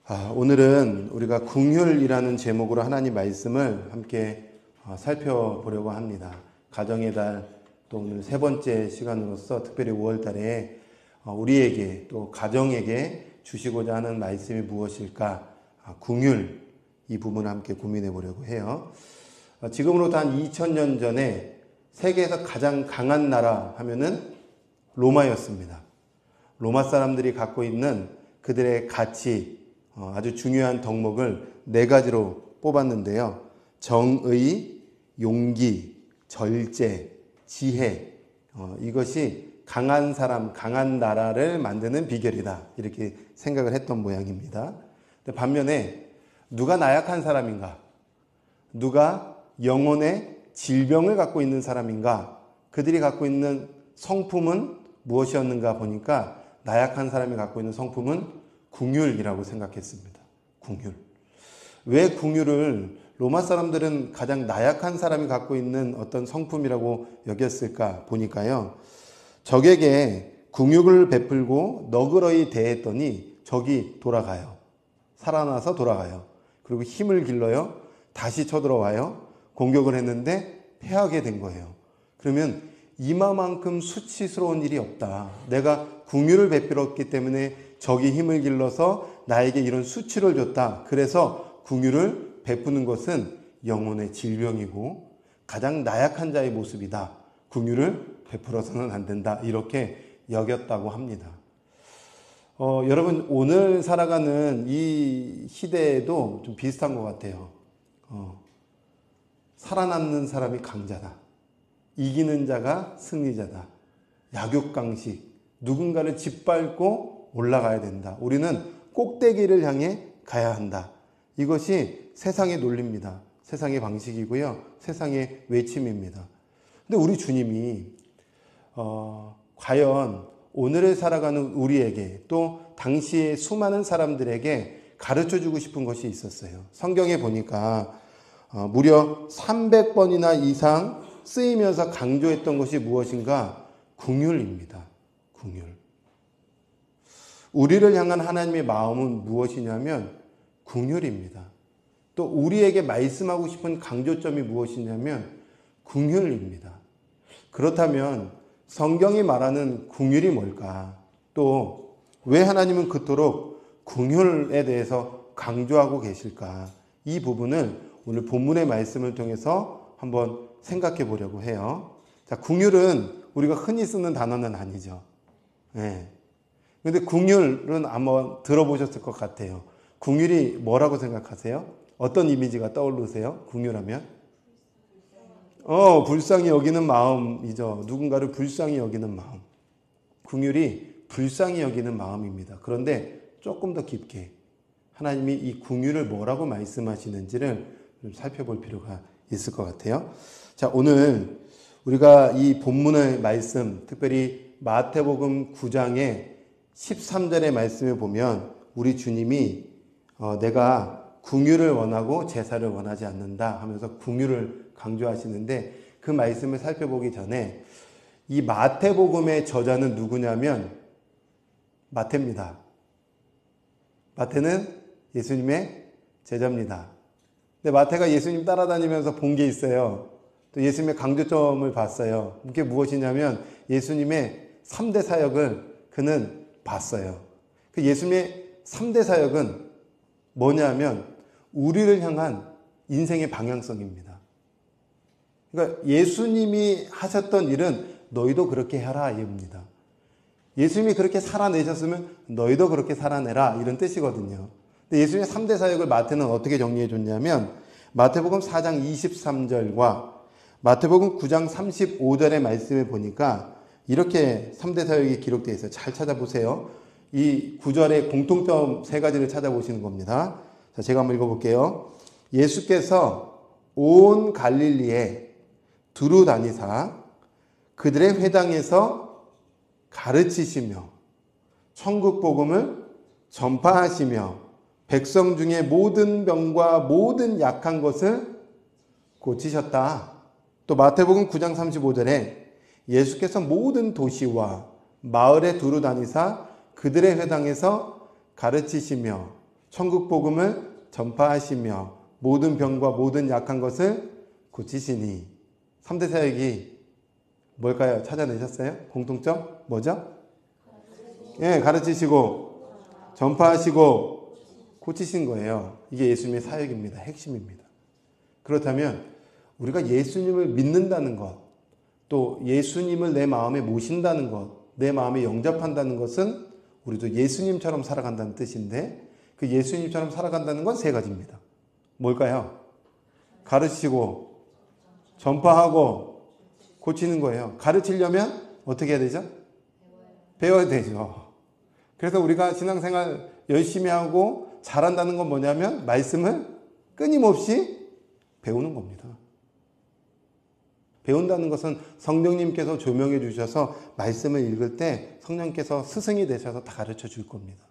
오늘은 우리가 긍휼이라는 제목으로 하나님 말씀을 함께 살펴보려고 합니다. 가정의 달, 또 오늘 세 번째 시간으로서 특별히 5월 달에 우리에게 또 가정에게 주시고자 하는 말씀이 무엇일까? 긍휼, 이 부분을 함께 고민해 보려고 해요. 지금으로부터 한 2000년 전에 세계에서 가장 강한 나라 하면은 로마였습니다. 로마 사람들이 갖고 있는 그들의 가치, 아주 중요한 덕목을 네 가지로 뽑았는데요. 정의, 용기, 절제, 지혜, 이것이 강한 사람, 강한 나라를 만드는 비결이다, 이렇게 생각을 했던 모양입니다. 반면에 누가 나약한 사람인가? 누가 영혼의 질병을 갖고 있는 사람인가? 그들이 갖고 있는 성품은 무엇이었는가 보니까 나약한 사람이 갖고 있는 성품은 긍휼이라고 생각했습니다. 긍휼. 왜 긍휼을 로마 사람들은 가장 나약한 사람이 갖고 있는 어떤 성품이라고 여겼을까 보니까요. 적에게 긍휼을 베풀고 너그러이 대했더니 적이 돌아가요. 살아나서 돌아가요. 그리고 힘을 길러요. 다시 쳐들어와요. 공격을 했는데 패하게 된 거예요. 그러면 이마만큼 수치스러운 일이 없다. 내가 긍휼을 베풀었기 때문에 적이 힘을 길러서 나에게 이런 수치를 줬다. 그래서 긍휼을 베푸는 것은 영혼의 질병이고 가장 나약한 자의 모습이다. 긍휼을 베풀어서는 안 된다. 이렇게 여겼다고 합니다. 여러분, 오늘 살아가는 이 시대에도 좀 비슷한 것 같아요. 살아남는 사람이 강자다. 이기는 자가 승리자다. 약육강식. 누군가를 짓밟고 올라가야 된다. 우리는 꼭대기를 향해 가야 한다. 이것이 세상의 논리입니다. 세상의 방식이고요. 세상의 외침입니다. 근데 우리 주님이 과연 오늘을 살아가는 우리에게 또 당시의 수많은 사람들에게 가르쳐주고 싶은 것이 있었어요. 성경에 보니까 무려 300번이나 이상 쓰이면서 강조했던 것이 무엇인가? 긍휼입니다. 긍휼. 우리를 향한 하나님의 마음은 무엇이냐면 긍휼입니다. 또 우리에게 말씀하고 싶은 강조점이 무엇이냐면 긍휼입니다. 그렇다면 성경이 말하는 긍휼이 뭘까? 또 왜 하나님은 그토록 긍휼에 대해서 강조하고 계실까? 이 부분을 오늘 본문의 말씀을 통해서 한번 생각해 보려고 해요. 자, 긍휼은 우리가 흔히 쓰는 단어는 아니죠. 네. 근데 긍휼은 아마 들어보셨을 것 같아요. 긍휼이 뭐라고 생각하세요? 어떤 이미지가 떠오르세요? 긍휼하면? 불쌍히 여기는 마음이죠. 누군가를 불쌍히 여기는 마음. 긍휼이 불쌍히 여기는 마음입니다. 그런데 조금 더 깊게 하나님이 이 긍휼을 뭐라고 말씀하시는지를 좀 살펴볼 필요가 있을 것 같아요. 자, 오늘 우리가 이 본문의 말씀, 특별히 마태복음 9장의 13절의 말씀을 보면 우리 주님이 내가 긍휼을 원하고 제사를 원하지 않는다 하면서 긍휼을 강조하시는데 그 말씀을 살펴보기 전에 이 마태복음의 저자는 누구냐면 마태입니다. 마태는 예수님의 제자입니다. 근데 마태가 예수님 따라다니면서 본 게 있어요. 또 예수님의 강조점을 봤어요. 그게 무엇이냐면 예수님의 3대 사역을 그는 봤어요. 그 예수님의 3대 사역은 뭐냐면 우리를 향한 인생의 방향성입니다. 그러니까 예수님이 하셨던 일은 너희도 그렇게 해라 이겁니다. 예수님이 그렇게 살아내셨으면 너희도 그렇게 살아내라 이런 뜻이거든요. 근데 예수님의 3대 사역을 마태는 어떻게 정리해 줬냐면 마태복음 4장 23절과 마태복음 9장 35절의 말씀을 보니까 이렇게 3대 사역이 기록되어 있어요. 잘 찾아보세요. 이 구절의 공통점 세 가지를 찾아보시는 겁니다. 자, 제가 한번 읽어볼게요. 예수께서 온 갈릴리에 두루 다니사 그들의 회당에서 가르치시며 천국 복음을 전파하시며 백성 중에 모든 병과 모든 약한 것을 고치셨다. 또 마태복음 9장 35절에 예수께서 모든 도시와 마을에 두루 다니사 그들의 회당에서 가르치시며 천국 복음을 전파하시며 모든 병과 모든 약한 것을 고치시니. 3대 사역이 뭘까요? 찾아내셨어요? 공통점? 뭐죠? 예, 가르치시고 전파하시고 고치신 거예요. 이게 예수님의 사역입니다. 핵심입니다. 그렇다면 우리가 예수님을 믿는다는 것, 또 예수님을 내 마음에 모신다는 것, 내 마음에 영접한다는 것은 우리도 예수님처럼 살아간다는 뜻인데, 그 예수님처럼 살아간다는 건 세 가지입니다. 뭘까요? 가르치고 전파하고 고치는 거예요. 가르치려면 어떻게 해야 되죠? 배워야 되죠. 그래서 우리가 신앙생활 열심히 하고 잘한다는 건 뭐냐면 말씀을 끊임없이 배우는 겁니다. 배운다는 것은 성령님께서 조명해 주셔서 말씀을 읽을 때 성령께서 스승이 되셔서 다 가르쳐 줄 겁니다.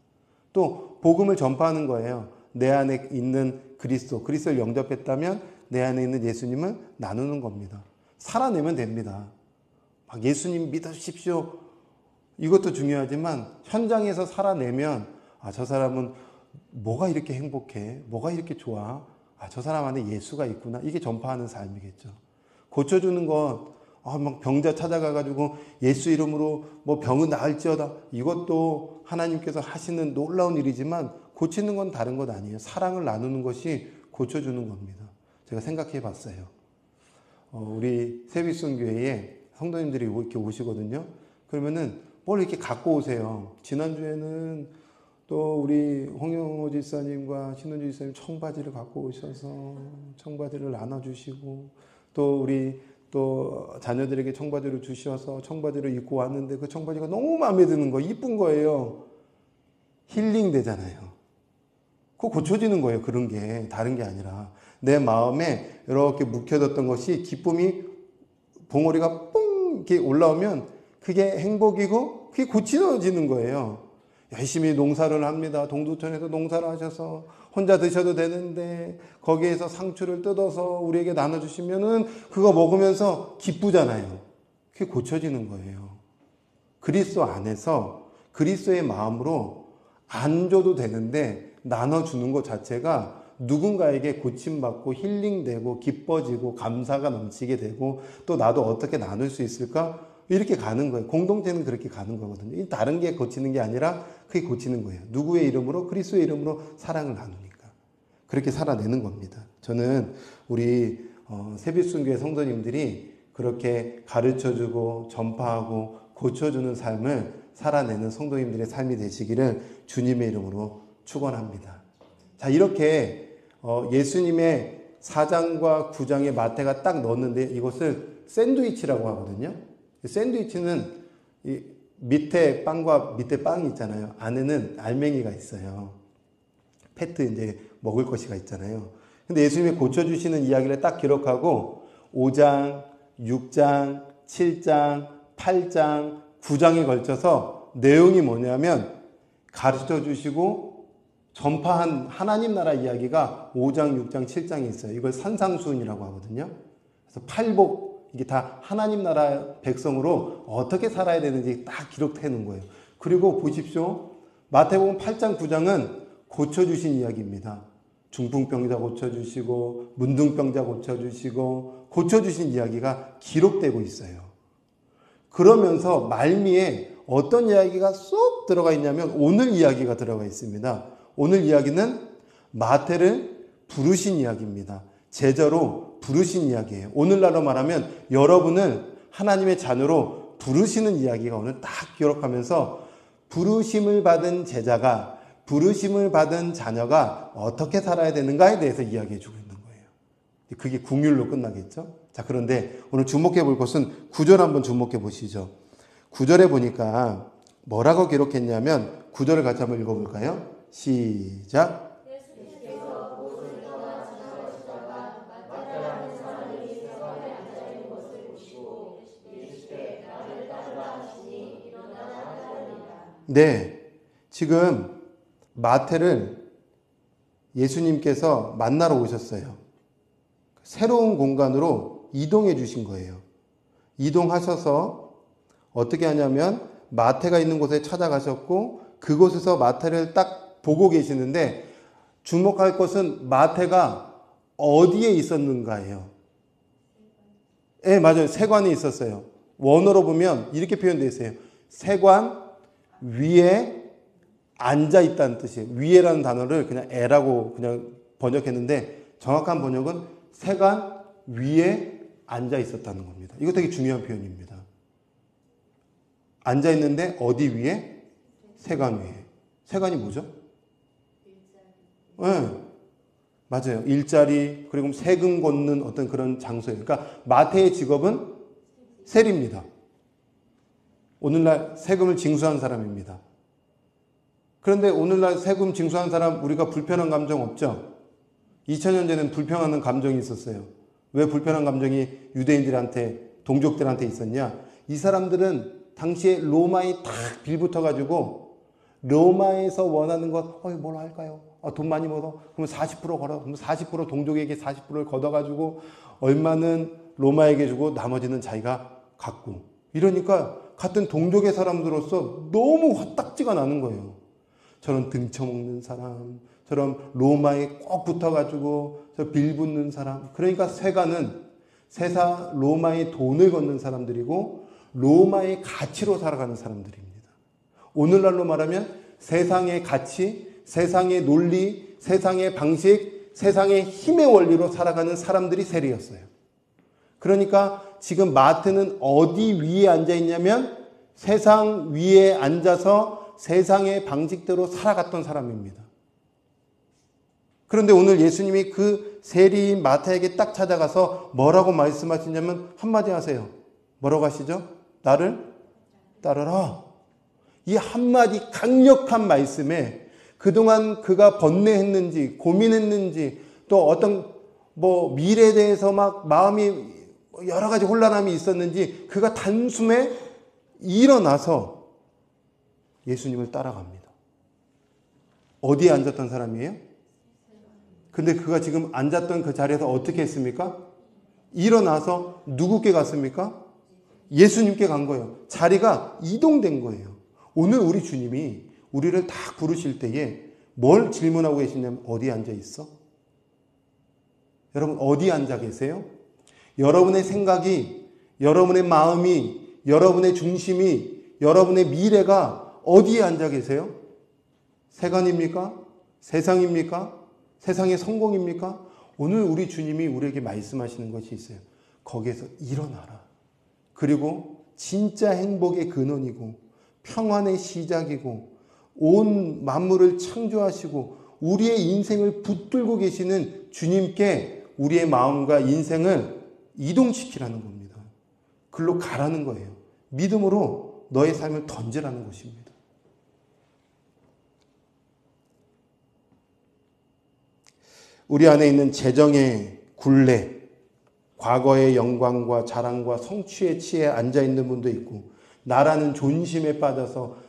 또 복음을 전파하는 거예요. 내 안에 있는 그리스도를 영접했다면 내 안에 있는 예수님을 나누는 겁니다. 살아내면 됩니다. 막 예수님 믿으십시오. 이것도 중요하지만 현장에서 살아내면 저 사람은 뭐가 이렇게 행복해? 뭐가 이렇게 좋아? 저 사람 안에 예수가 있구나. 이게 전파하는 삶이겠죠. 고쳐주는 건 막 병자 찾아가가지고 예수 이름으로 뭐 병은 나을지어다. 이것도 하나님께서 하시는 놀라운 일이지만 고치는 건 다른 것 아니에요. 사랑을 나누는 것이 고쳐주는 겁니다. 제가 생각해 봤어요. 우리 세비순교회에 성도님들이 이렇게 오시거든요. 그러면은 뭘 이렇게 갖고 오세요. 지난주에는 또 우리 홍영호 집사님과 신은주 집사님 청바지를 갖고 오셔서 청바지를 나눠주시고, 또 우리 또 자녀들에게 청바지를 주셔서 청바지를 입고 왔는데 그 청바지가 너무 마음에 드는 거예요. 이쁜 거예요. 힐링 되잖아요. 그거 고쳐지는 거예요. 그런 게 다른 게 아니라 내 마음에 이렇게 묵혀뒀던 것이 기쁨이 봉오리가 뽕 이렇게 올라오면 그게 행복이고 그게 고쳐지는 거예요. 열심히 농사를 합니다. 동두천에서 농사를 하셔서 혼자 드셔도 되는데 거기에서 상추를 뜯어서 우리에게 나눠주시면은 그거 먹으면서 기쁘잖아요. 그게 고쳐지는 거예요. 그리스도 안에서 그리스도의 마음으로 안 줘도 되는데 나눠주는 것 자체가 누군가에게 고침받고 힐링되고 기뻐지고 감사가 넘치게 되고, 또 나도 어떻게 나눌 수 있을까? 이렇게 가는 거예요. 공동체는 그렇게 가는 거거든요. 다른 게 고치는 게 아니라 그게 고치는 거예요. 누구의 이름으로? 그리스도의 이름으로 사랑을 나누니까. 그렇게 살아내는 겁니다. 저는 우리 세빛순교회 성도님들이 그렇게 가르쳐주고 전파하고 고쳐주는 삶을 살아내는 성도님들의 삶이 되시기를 주님의 이름으로 축원합니다. 자, 이렇게 예수님의 4장과 9장의 마태가 딱 넣었는데 이것을 샌드위치라고 하거든요. 샌드위치는 이 밑에 빵과 밑에 빵이 있잖아요. 안에는 알맹이가 있어요. 패트 이제 먹을 것이가 있잖아요. 근데 예수님이 고쳐주시는 이야기를 딱 기록하고 5장, 6장, 7장, 8장, 9장에 걸쳐서 내용이 뭐냐면 가르쳐 주시고 전파한 하나님 나라 이야기가 5장, 6장, 7장에 있어요. 이걸 산상수훈이라고 하거든요. 그래서 팔복, 이게 다 하나님 나라 백성으로 어떻게 살아야 되는지 딱 기록해 놓은 거예요. 그리고 보십시오. 마태복음 8장, 9장은 고쳐주신 이야기입니다. 중풍병자 고쳐주시고 문둥병자 고쳐주시고 고쳐주신 이야기가 기록되고 있어요. 그러면서 말미에 어떤 이야기가 쏙 들어가 있냐면 오늘 이야기가 들어가 있습니다. 오늘 이야기는 마태를 부르신 이야기입니다. 제자로 부르신 이야기예요. 오늘날로 말하면 여러분을 하나님의 자녀로 부르시는 이야기가 오늘 딱 기록하면서 부르심을 받은 제자가, 부르심을 받은 자녀가 어떻게 살아야 되는가에 대해서 이야기해 주고 있는 거예요. 그게 궁율로 끝나겠죠? 자, 그런데 오늘 주목해 볼 것은 9절 한번 주목해 보시죠. 9절에 보니까 뭐라고 기록했냐면 9절을 같이 한번 읽어볼까요? 시작. 네, 지금 마태를 예수님께서 만나러 오셨어요. 새로운 공간으로 이동해 주신 거예요. 이동하셔서 어떻게 하냐면 마태가 있는 곳에 찾아가셨고 그곳에서 마태를 딱 보고 계시는데 주목할 것은 마태가 어디에 있었는가예요. 네, 맞아요. 세관이 있었어요. 원어로 보면 이렇게 표현되어 있어요. 세관 위에 앉아 있다는 뜻이에요. 위에라는 단어를 그냥 애라고 그냥 번역했는데 정확한 번역은 세관 위에 앉아 있었다는 겁니다. 이거 되게 중요한 표현입니다. 앉아 있는데 어디 위에? 세관 위에. 세관이 뭐죠? 네, 맞아요. 일자리, 그리고 세금 걷는 어떤 그런 장소예요. 그러니까 마태의 직업은 세리입니다. 오늘날 세금을 징수한 사람입니다. 그런데 오늘날 세금 징수한 사람 우리가 불편한 감정 없죠? 2000년 전에는 불평하는 감정이 있었어요. 왜 불편한 감정이 유대인들한테, 동족들한테 있었냐? 이 사람들은 당시에 로마에 딱 빌붙어가지고 로마에서 원하는 것, 뭘 할까요? 돈 많이 벌어? 그러면 40% 걸어. 그럼 40% 동족에게 40%를 걷어가지고 얼마는 로마에게 주고 나머지는 자기가 갖고. 이러니까 같은 동족의 사람들로서 너무 화딱지가 나는 거예요. 저런 등쳐먹는 사람, 저런 로마에 꼭 붙어가지고 저 빌붙는 사람. 그러니까 세관은 로마의 돈을 걷는 사람들이고 로마의 가치로 살아가는 사람들입니다. 오늘날로 말하면 세상의 가치, 세상의 논리, 세상의 방식, 세상의 힘의 원리로 살아가는 사람들이 세리였어요. 그러니까 지금 마태는 어디 위에 앉아 있냐면 세상 위에 앉아서 세상의 방식대로 살아갔던 사람입니다. 그런데 오늘 예수님이 그 세리인 마태에게 딱 찾아가서 뭐라고 말씀하시냐면 한마디 하세요. 뭐라고 하시죠? 나를 따르라. 이 한마디 강력한 말씀에 그동안 그가 번뇌했는지 고민했는지 또 어떤 미래에 대해서 막 마음이 여러 가지 혼란함이 있었는지 그가 단숨에 일어나서 예수님을 따라갑니다. 어디에 앉았던 사람이에요? 근데 그가 지금 앉았던 그 자리에서 어떻게 했습니까? 일어나서 누구께 갔습니까? 예수님께 간 거예요. 자리가 이동된 거예요. 오늘 우리 주님이 우리를 딱 부르실 때에 뭘 질문하고 계시냐면 어디에 앉아 있어? 여러분 어디에 앉아 계세요? 여러분의 생각이, 여러분의 마음이, 여러분의 중심이, 여러분의 미래가 어디에 앉아 계세요? 세간입니까? 세상입니까? 세상의 성공입니까? 오늘 우리 주님이 우리에게 말씀하시는 것이 있어요. 거기에서 일어나라. 그리고 진짜 행복의 근원이고 평안의 시작이고 온 만물을 창조하시고 우리의 인생을 붙들고 계시는 주님께 우리의 마음과 인생을 이동시키라는 겁니다. 글로 가라는 거예요. 믿음으로 너의 삶을 던지라는 것입니다. 우리 안에 있는 재정의 굴레, 과거의 영광과 자랑과 성취에 취해 앉아있는 분도 있고 나라는 존심에 빠져서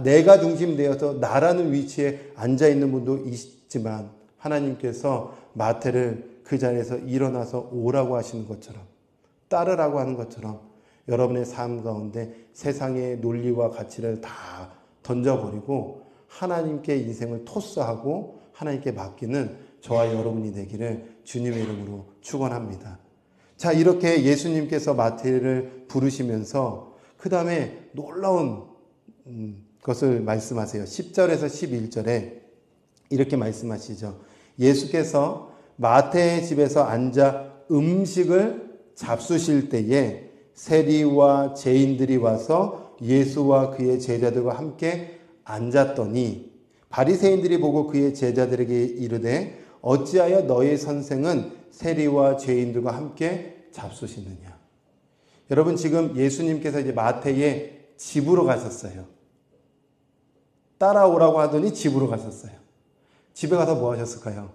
내가 중심되어서 나라는 위치에 앉아있는 분도 있지만 하나님께서 마태를 그 자리에서 일어나서 오라고 하시는 것처럼 따르라고 하는 것처럼 여러분의 삶 가운데 세상의 논리와 가치를 다 던져버리고 하나님께 인생을 토스하고 하나님께 맡기는 저와 여러분이 되기를 주님의 이름으로 축원합니다. 자, 이렇게 예수님께서 마태를 부르시면서 그 다음에 놀라운 것을 말씀하세요. 10절에서 11절에 이렇게 말씀하시죠. 예수께서 마태의 집에서 앉아 음식을 잡수실 때에 세리와 죄인들이 와서 예수와 그의 제자들과 함께 앉았더니 바리새인들이 보고 그의 제자들에게 이르되 어찌하여 너희 선생은 세리와 죄인들과 함께 잡수시느냐. 여러분 지금 예수님께서 이제 마태의 집으로 가셨어요. 따라오라고 하더니 집으로 가셨어요. 집에 가서 뭐 하셨을까요?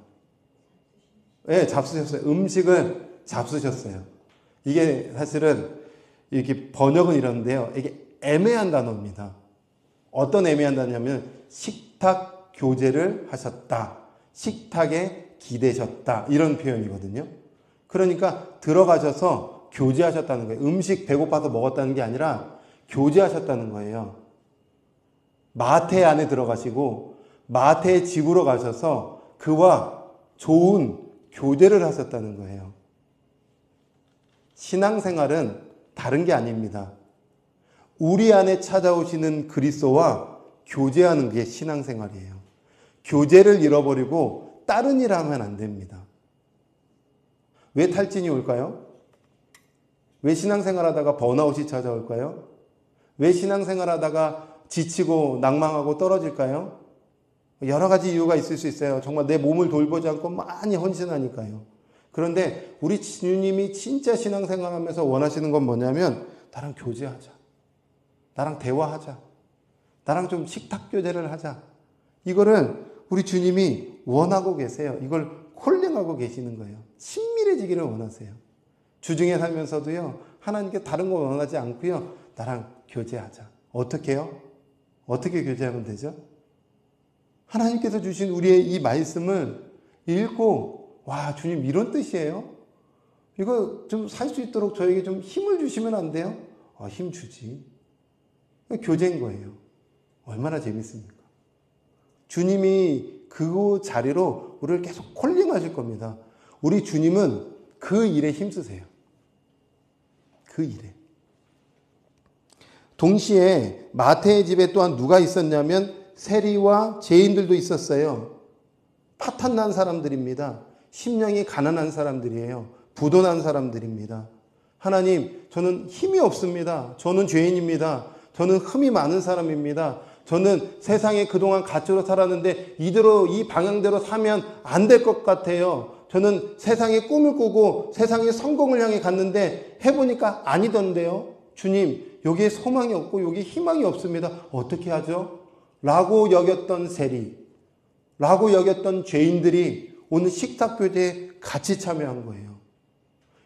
네, 잡수셨어요. 음식을 잡수셨어요. 이게 사실은 이렇게 번역은 이런데요. 이게 애매한 단어입니다. 어떤 애매한 단어냐면 식탁 교제를 하셨다. 식탁에 기대셨다. 이런 표현이거든요. 그러니까 들어가셔서 교제하셨다는 거예요. 음식 배고파서 먹었다는 게 아니라 교제하셨다는 거예요. 마태 안에 들어가시고 마태의 집으로 가셔서 그와 좋은 교제를 하셨다는 거예요. 신앙생활은 다른 게 아닙니다. 우리 안에 찾아오시는 그리스도와 교제하는 게 신앙생활이에요. 교제를 잃어버리고 다른 일 하면 안 됩니다. 왜 탈진이 올까요? 왜 신앙생활 하다가 번아웃이 찾아올까요? 왜 신앙생활 하다가 지치고 낭망하고 떨어질까요? 여러 가지 이유가 있을 수 있어요. 정말 내 몸을 돌보지 않고 많이 헌신하니까요. 그런데 우리 주님이 진짜 신앙생활 하면서 원하시는 건 뭐냐면 나랑 교제하자. 나랑 대화하자. 나랑 좀 식탁교제를 하자. 이거를 우리 주님이 원하고 계세요. 이걸 콜링하고 계시는 거예요. 친밀해지기를 원하세요. 주중에 살면서도요. 하나님께 다른 거 원하지 않고요. 나랑 교제하자. 어떻게 해요? 어떻게 교제하면 되죠? 하나님께서 주신 우리의 이 말씀을 읽고 와 주님 이런 뜻이에요? 이거 좀 살 수 있도록 저에게 좀 힘을 주시면 안 돼요? 힘 주지. 교제인 거예요. 얼마나 재밌습니까? 주님이 그 자리로 우리를 계속 콜링하실 겁니다. 우리 주님은 그 일에 힘쓰세요. 그 일에. 동시에 마태의 집에 또한 누가 있었냐면 세리와 죄인들도 있었어요. 파탄난 사람들입니다. 심령이 가난한 사람들이에요. 부도난 사람들입니다. 하나님, 저는 힘이 없습니다. 저는 죄인입니다. 저는 흠이 많은 사람입니다. 저는 세상에 그동안 가치로 살았는데 이대로 이 방향대로 사면 안 될 것 같아요. 저는 세상에 꿈을 꾸고 세상의 성공을 향해 갔는데 해보니까 아니던데요. 주님, 여기에 소망이 없고 여기에 희망이 없습니다. 어떻게 하죠? 라고 여겼던 세리, 라고 여겼던 죄인들이 오늘 식탁교제에 같이 참여한 거예요.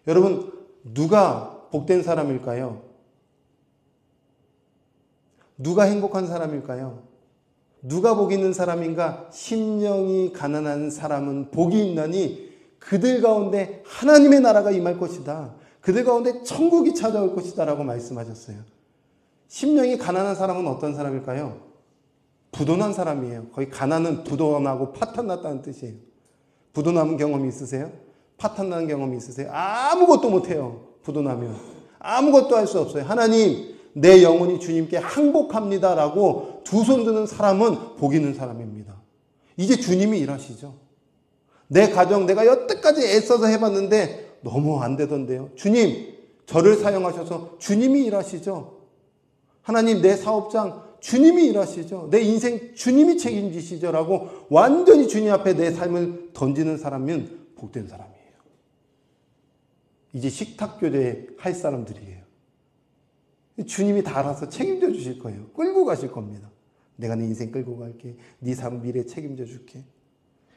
여러분, 누가 복된 사람일까요? 누가 행복한 사람일까요? 누가 복 있는 사람인가? 심령이 가난한 사람은 복이 있나니 그들 가운데 하나님의 나라가 임할 것이다. 그들 가운데 천국이 찾아올 것이다 라고 말씀하셨어요. 심령이 가난한 사람은 어떤 사람일까요? 부도난 사람이에요. 거의 가난은 부도나고 파탄났다는 뜻이에요. 부도남은 경험이 있으세요? 파탄나는 경험이 있으세요? 아무것도 못해요. 부도나면. 아무것도 할 수 없어요. 하나님, 내 영혼이 주님께 항복합니다 라고 두 손 드는 사람은 복 있는 사람입니다. 이제 주님이 일하시죠. 내 가정 내가 여태까지 애써서 해봤는데 너무 안 되던데요. 주님, 저를 사용하셔서 주님이 일하시죠. 하나님, 내 사업장 주님이 일하시죠. 내 인생 주님이 책임지시죠 라고 완전히 주님 앞에 내 삶을 던지는 사람은 복된 사람이에요. 이제 식탁교제 할 사람들이에요. 주님이 다 알아서 책임져 주실 거예요. 끌고 가실 겁니다. 내가 네 인생 끌고 갈게. 네 삶 미래 책임져 줄게.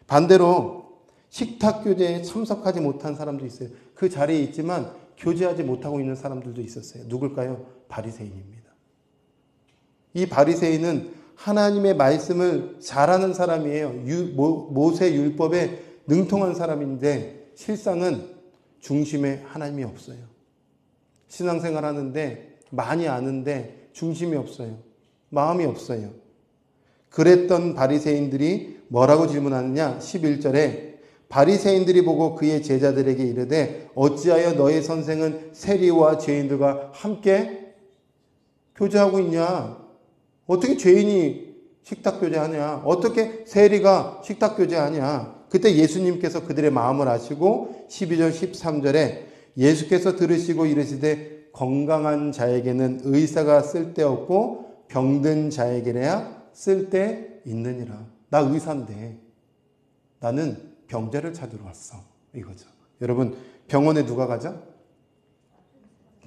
반대로 식탁교제에 참석하지 못한 사람도 있어요. 그 자리에 있지만 교제하지 못하고 있는 사람들도 있었어요. 누굴까요? 바리새인입니다. 이 바리새인은 하나님의 말씀을 잘하는 사람이에요. 모세 율법에 능통한 사람인데 실상은 중심에 하나님이 없어요. 신앙생활 하는데 많이 아는데 중심이 없어요. 마음이 없어요. 그랬던 바리새인들이 뭐라고 질문하느냐? 11절에 바리새인들이 보고 그의 제자들에게 이르되 어찌하여 너의 선생은 세리와 죄인들과 함께 교제하고 있냐? 어떻게 죄인이 식탁교제하냐? 어떻게 세리가 식탁교제하냐? 그때 예수님께서 그들의 마음을 아시고 12절 13절에 예수께서 들으시고 이르시되 건강한 자에게는 의사가 쓸데없고 병든 자에게야 쓸데 있느니라. 나 의사인데 나는 병자를 찾으러 왔어. 이거죠. 여러분, 병원에 누가 가죠?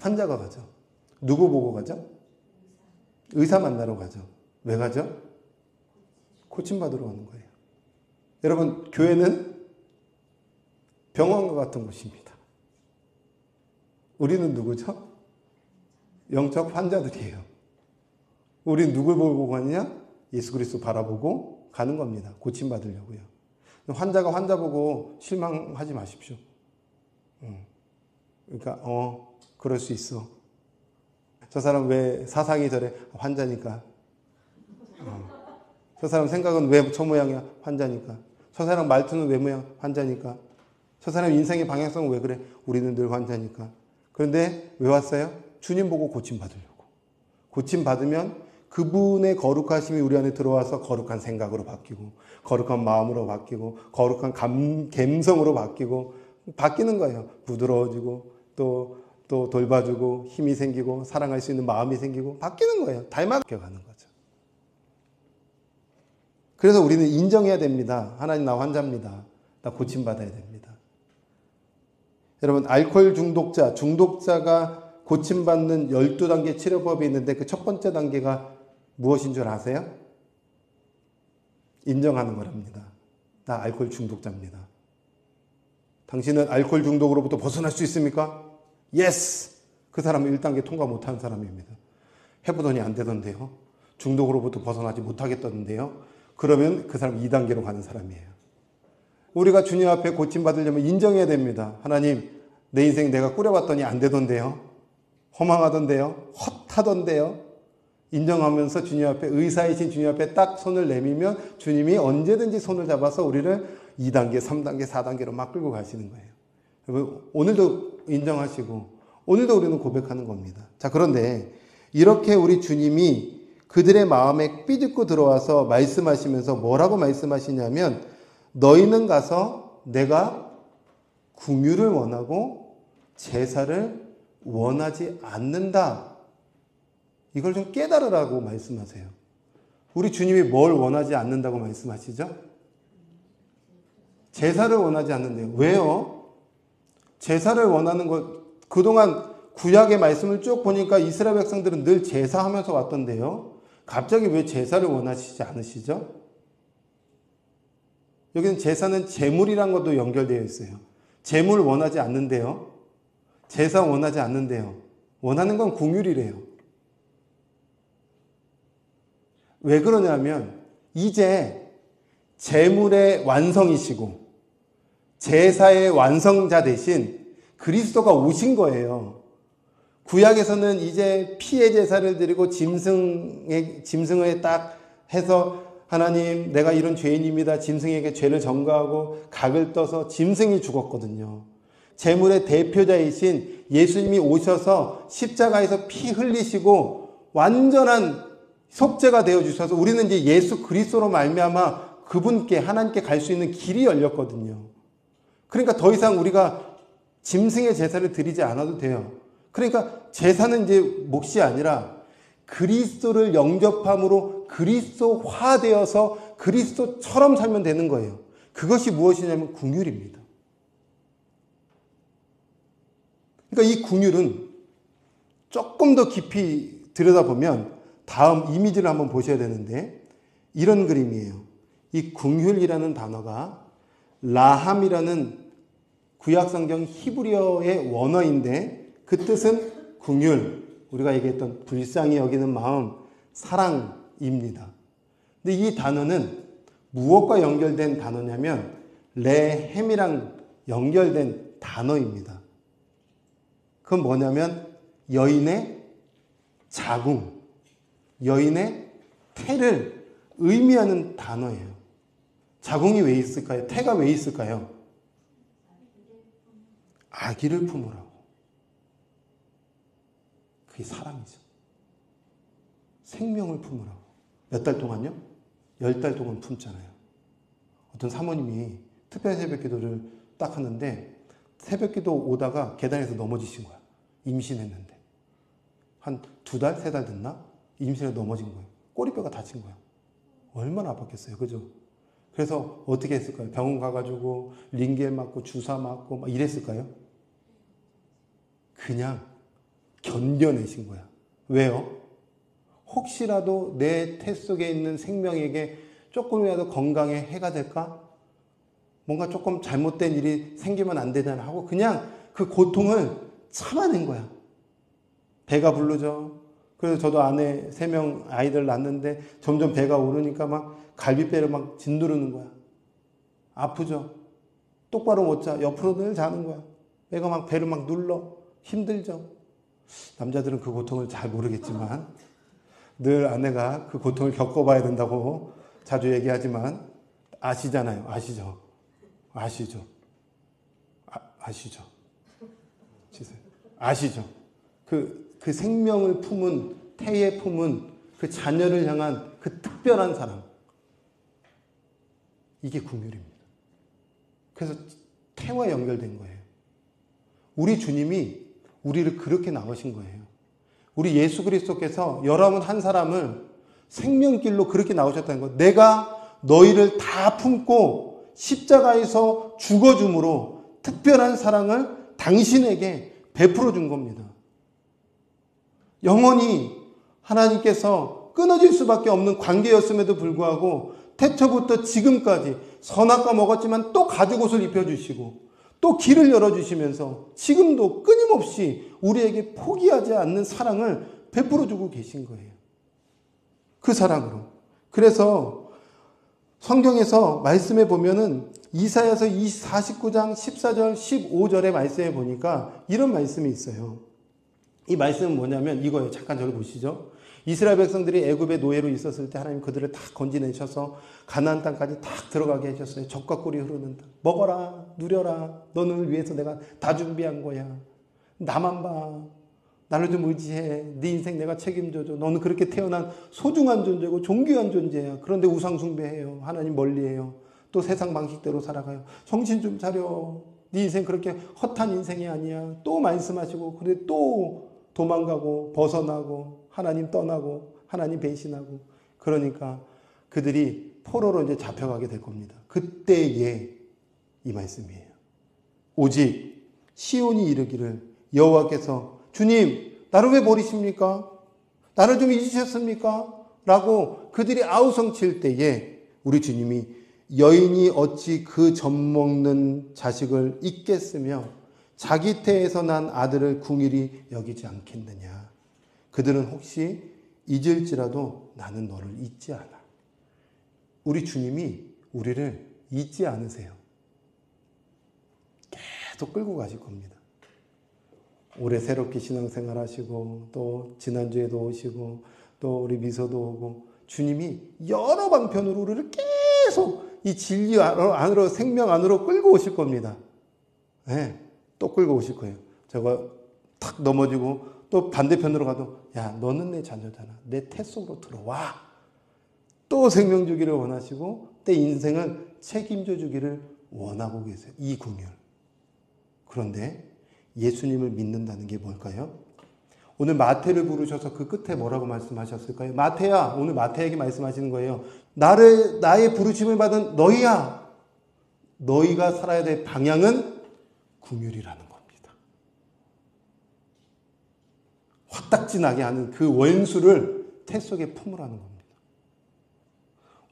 환자가 가죠. 누구 보고 가죠? 의사 만나러 가죠. 왜 가죠? 고침받으러 가는 거예요. 여러분, 교회는 병원과 같은 곳입니다. 우리는 누구죠? 영적 환자들이에요. 우리는 누굴 보고 가느냐? 예수 그리스도 바라보고 가는 겁니다. 고침받으려고요. 환자가 환자 보고 실망하지 마십시오. 그러니까 그럴 수 있어. 저 사람 왜 사상이 저래? 환자니까. 저 사람 생각은 왜 저 모양이야? 환자니까. 저 사람 말투는 왜 모양? 환자니까. 저 사람 인생의 방향성은 왜 그래? 우리는 늘 환자니까. 그런데 왜 왔어요? 주님 보고 고침받으려고. 고침받으면 그분의 거룩하심이 우리 안에 들어와서 거룩한 생각으로 바뀌고, 거룩한 마음으로 바뀌고, 거룩한 감성으로 바뀌고, 바뀌는 거예요. 부드러워지고, 또 돌봐주고, 힘이 생기고, 사랑할 수 있는 마음이 생기고, 바뀌는 거예요. 닮아가는 거죠. 그래서 우리는 인정해야 됩니다. 하나님, 나 환자입니다. 나 고침받아야 됩니다. 여러분, 알코올 중독자가 고침받는 12단계 치료법이 있는데 그 첫 번째 단계가 무엇인 줄 아세요? 인정하는 거랍니다. 나 알코올 중독자입니다. 당신은 알코올 중독으로부터 벗어날 수 있습니까? 예스! 그 사람은 1단계 통과 못하는 사람입니다. 해보더니 안 되던데요. 중독으로부터 벗어나지 못하겠다던데요. 그러면 그 사람 2단계로 가는 사람이에요. 우리가 주님 앞에 고침받으려면 인정해야 됩니다. 하나님, 내 인생 내가 꾸려봤더니 안 되던데요. 허망하던데요. 헛하던데요. 인정하면서 주님 앞에, 의사이신 주님 앞에 딱 손을 내밀면 주님이 언제든지 손을 잡아서 우리를 2단계, 3단계, 4단계로 막 끌고 가시는 거예요. 오늘도 인정하시고 오늘도 우리는 고백하는 겁니다. 자, 그런데 이렇게 우리 주님이 그들의 마음에 삐집고 들어와서 말씀하시면서 뭐라고 말씀하시냐면, 너희는 가서 내가 긍휼을 원하고 제사를 원하지 않는다. 이걸 좀 깨달으라고 말씀하세요. 우리 주님이 뭘 원하지 않는다고 말씀하시죠? 제사를 원하지 않는데요. 왜요? 제사를 원하는 것, 그동안 구약의 말씀을 쭉 보니까 이스라엘 백성들은 늘 제사하면서 왔던데요. 갑자기 왜 제사를 원하시지 않으시죠? 여기는 제사는 제물이란 것도 연결되어 있어요. 제물 원하지 않는데요. 제사 원하지 않는데요. 원하는 건 긍휼이래요. 왜 그러냐면 이제 제물의 완성이시고 제사의 완성자 대신 그리스도가 오신 거예요. 구약에서는 이제 피의 제사를 드리고 짐승을 딱 해서 하나님, 내가 이런 죄인입니다. 짐승에게 죄를 전가하고 각을 떠서 짐승이 죽었거든요. 제물의 대표자이신 예수님이 오셔서 십자가에서 피 흘리시고 완전한 속죄가 되어주셔서 우리는 이제 예수 그리스도로 말미암아 그분께, 하나님께 갈 수 있는 길이 열렸거든요. 그러니까 더 이상 우리가 짐승의 제사를 드리지 않아도 돼요. 그러니까 제사는 이제 몫이 아니라 그리스도를 영접함으로 그리스도화되어서 그리스도처럼 살면 되는 거예요. 그것이 무엇이냐면 긍휼입니다. 그러니까 이 긍휼은 조금 더 깊이 들여다보면 다음 이미지를 한번 보셔야 되는데, 이런 그림이에요. 이 긍휼이라는 단어가 라함이라는 구약성경 히브리어의 원어인데 그 뜻은 긍휼, 우리가 얘기했던 불쌍히 여기는 마음, 사랑입니다. 근데 이 단어는 무엇과 연결된 단어냐면 레헴이랑 연결된 단어입니다. 그건 뭐냐면 여인의 자궁, 여인의 태를 의미하는 단어예요. 자궁이 왜 있을까요? 태가 왜 있을까요? 아기를 품으라고. 그게 사랑이죠. 생명을 품으라고. 몇 달 동안요? 10달 동안 품잖아요. 어떤 사모님이 특별 새벽 기도를 딱 하는데 새벽 기도 오다가 계단에서 넘어지신 거야. 임신했는데. 한 2달, 3달 됐나? 임신에 넘어진 거예요. 꼬리뼈가 다친 거야. 얼마나 아팠겠어요. 그죠? 그래서 어떻게 했을까요? 병원 가가지고 링겔 맞고 주사 맞고 막 이랬을까요? 그냥 견뎌내신 거야. 왜요? 혹시라도 내 태 속에 있는 생명에게 조금이라도 건강에 해가 될까? 뭔가 조금 잘못된 일이 생기면 안 되잖아 하고 그냥 그 고통을 참아낸 거야. 배가 부르죠. 그래서 저도 아내 3명 아이들 낳았는데 점점 배가 오르니까 막 갈비뼈를 막 짓누르는 거야. 아프죠. 똑바로 못 자. 옆으로 늘 자는 거야. 애가 막 배를 막 눌러. 힘들죠. 남자들은 그 고통을 잘 모르겠지만 늘 아내가 그 고통을 겪어봐야 된다고 자주 얘기하지만 아시잖아요. 아시죠? 아시죠? 아시죠? 아시죠? 그 생명을 품은, 태에 품은 그 자녀를 향한 그 특별한 사랑. 이게 긍휼입니다. 그래서 태와 연결된 거예요. 우리 주님이 우리를 그렇게 낳으신 거예요. 우리 예수 그리스도께서 여러분 한 사람을 생명길로 그렇게 나오셨다는 거예요. 내가 너희를 다 품고 십자가에서 죽어줌으로 특별한 사랑을 당신에게 베풀어 준 겁니다. 영원히 하나님께서 끊어질 수밖에 없는 관계였음에도 불구하고 태초부터 지금까지 선악과 먹었지만 또 가죽옷을 입혀주시고 또 길을 열어주시면서 지금도 끊임없이 우리에게 포기하지 않는 사랑을 베풀어 주고 계신 거예요. 그 사랑으로. 그래서 성경에서 말씀해 보면은 이사야서 49장 14절 15절의 말씀에 보니까 이런 말씀이 있어요. 이 말씀은 뭐냐면 이거예요. 잠깐 저기 보시죠. 이스라엘 백성들이 애굽의 노예로 있었을 때 하나님 그들을 다 건지내셔서 가나안 땅까지 딱 들어가게 하셨어요. 젖과 꿀이 흐르는 땅. 먹어라, 누려라. 너를 위해서 내가 다 준비한 거야. 나만 봐. 나를 좀 의지해. 네 인생 내가 책임져줘. 너는 그렇게 태어난 소중한 존재고 존귀한 존재야. 그런데 우상 숭배해요. 하나님 멀리해요. 또 세상 방식대로 살아가요. 정신 좀 차려. 네 인생 그렇게 헛한 인생이 아니야. 또 말씀하시고 근데 또 도망가고 벗어나고 하나님 떠나고 하나님 배신하고 그러니까 그들이 포로로 이제 잡혀가게 될 겁니다. 그때에 이 말씀이에요. 오직 시온이 이르기를 여호와께서 주님 나를 왜 버리십니까? 나를 좀 잊으셨습니까? 라고 그들이 아우성칠 때에 우리 주님이 여인이 어찌 그 젖먹는 자식을 잊겠으며 자기 태에서 난 아들을 궁일이 여기지 않겠느냐. 그들은 혹시 잊을지라도 나는 너를 잊지 않아. 우리 주님이 우리를 잊지 않으세요. 계속 끌고 가실 겁니다. 올해 새롭게 신앙생활 하시고 또 지난주에도 오시고 또 우리 미소도 오고 주님이 여러 방편으로 우리를 계속 이 진리 안으로 생명 안으로 끌고 오실 겁니다. 네, 또 끌고 오실 거예요. 제가 탁 넘어지고 또 반대편으로 가도 야 너는 내 자녀잖아. 내 태 속으로 들어와. 또 생명 주기를 원하시고 내 인생을 책임져 주기를 원하고 계세요. 이 긍휼. 그런데 예수님을 믿는다는 게 뭘까요? 오늘 마태를 부르셔서 그 끝에 뭐라고 말씀하셨을까요? 마태야, 오늘 마태에게 말씀하시는 거예요. 나의 부르심을 받은 너희야. 너희가 살아야 될 방향은 긍휼이라는 겁니다. 화딱지나게 하는 그 원수를 태 속에 품으라는 겁니다.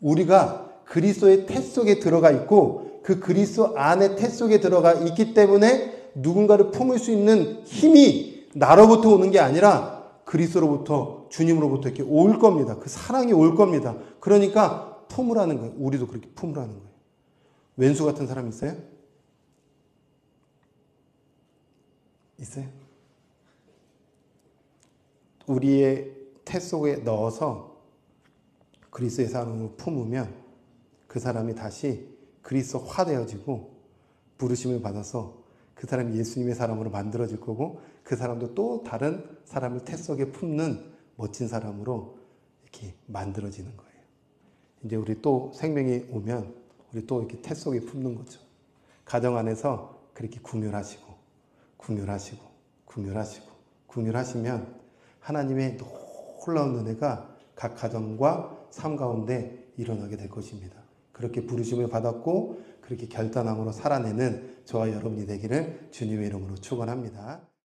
우리가 그리스도의 태 속에 들어가 있고 그 그리스도 안에 태 속에 들어가 있기 때문에 누군가를 품을 수 있는 힘이 나로부터 오는 게 아니라 그리스도로부터 주님으로부터 이렇게 올 겁니다. 그 사랑이 올 겁니다. 그러니까 품으라는 거예요. 우리도 그렇게 품으라는 거예요. 왼수 같은 사람 있어요? 있어요? 우리의 태 속에 넣어서 그리스도의 사랑을 품으면 그 사람이 다시 그리스도화 되어지고 부르심을 받아서 그 사람이 예수님의 사람으로 만들어질 거고 그 사람도 또 다른 사람을 태 속에 품는 멋진 사람으로 이렇게 만들어지는 거예요. 이제 우리 또 생명이 오면 우리 또 이렇게 태 속에 품는 거죠. 가정 안에서 그렇게 긍휼하시고 긍휼하시고 긍휼하시고 긍휼하시면 하나님의 놀라운 은혜가 각 가정과 삶 가운데 일어나게 될 것입니다. 그렇게 부르심을 받았고 그렇게 결단함으로 살아내는 저와 여러분이 되기를 주님의 이름으로 축원합니다.